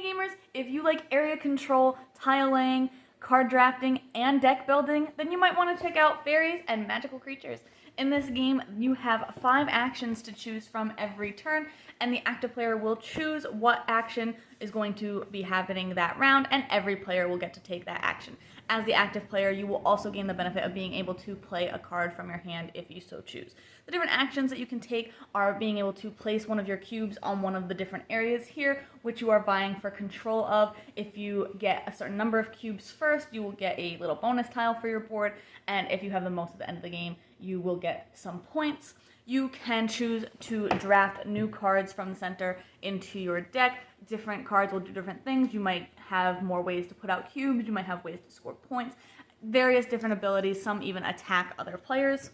gamers, if you like area control, tiling, card drafting, and deck building, then you might want to check out Fairies and Magical Creatures. In this game, you have 5 actions to choose from every turn, and the active player will choose what action is going to be happening that round, and every player will get to take that action. As the active player, you will also gain the benefit of being able to play a card from your hand if you so choose. The different actions that you can take are being able to place one of your cubes on one of the different areas here, which you are vying for control of. If you get a certain number of cubes first, you will get a little bonus tile for your board, and if you have the most at the end of the game, you will get some points. You can choose to draft new cards from the center into your deck. Different cards will do different things. You might have more ways to put out cubes. You might have ways to score points. Various different abilities. Some even attack other players.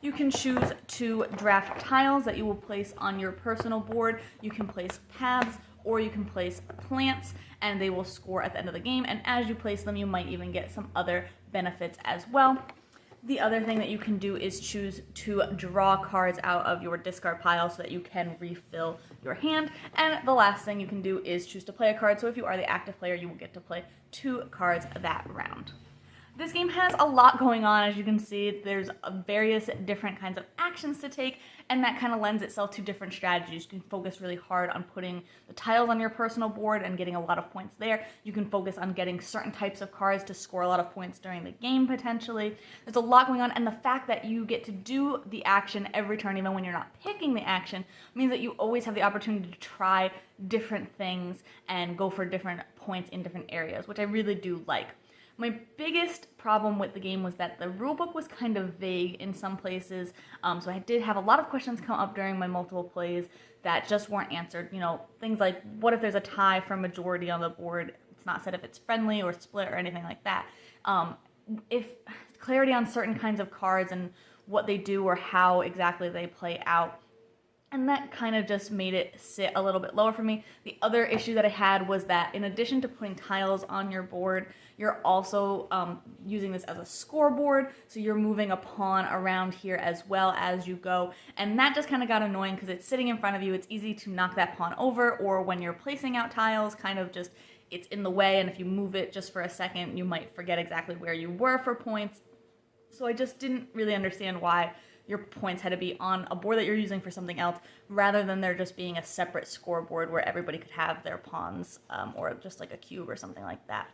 You can choose to draft tiles that you will place on your personal board. You can place paths, or you can place plants, and they will score at the end of the game. And as you place them, you might even get some other benefits as well. The other thing that you can do is choose to draw cards out of your discard pile so that you can refill your hand. And the last thing you can do is choose to play a card. So if you are the active player, you will get to play 2 cards that round. This game has a lot going on, as you can see. There's various different kinds of actions to take, and that kind of lends itself to different strategies. You can focus really hard on putting the tiles on your personal board and getting a lot of points there. You can focus on getting certain types of cards to score a lot of points during the game, potentially. There's a lot going on, and the fact that you get to do the action every turn, even when you're not picking the action, means that you always have the opportunity to try different things and go for different points in different areas, which I really do like. My biggest problem with the game was that the rulebook was kind of vague in some places, so I did have a lot of questions come up during my multiple plays that just weren't answered. You know, things like, what if there's a tie for majority on the board? It's not said if it's friendly or split or anything like that. If clarity on certain kinds of cards and what they do or how exactly they play out. And that kind of just made it sit a little bit lower for me. The other issue that I had was that in addition to putting tiles on your board, you're also using this as a scoreboard. So you're moving a pawn around here as well as you go. And that just kind of got annoying because it's sitting in front of you. It's easy to knock that pawn over, or when you're placing out tiles, kind of just it's in the way. And if you move it just for a second, you might forget exactly where you were for points. So I just didn't really understand why your points had to be on a board that you're using for something else, rather than there just being a separate scoreboard where everybody could have their pawns, or just like a cube or something like that.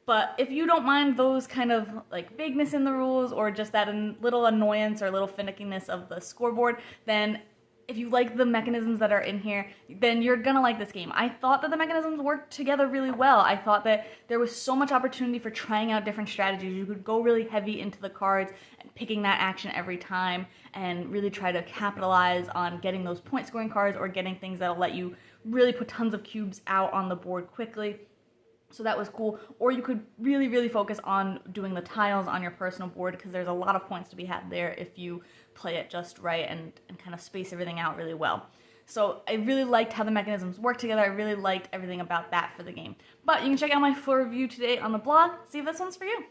But if you don't mind those kind of like vagueness in the rules, or just that little annoyance or little finickiness of the scoreboard, then if you like the mechanisms that are in here, then you're gonna like this game. I thought that the mechanisms worked together really well. I thought that there was so much opportunity for trying out different strategies. You could go really heavy into the cards and picking that action every time and really try to capitalize on getting those point scoring cards or getting things that'll let you really put tons of cubes out on the board quickly. So that was cool. Or you could really, really focus on doing the tiles on your personal board, because there's a lot of points to be had there if you play it just right and kind of space everything out really well. So I really liked how the mechanisms work together. I really liked everything about that for the game. But you can check out my full review today on the blog. See if this one's for you.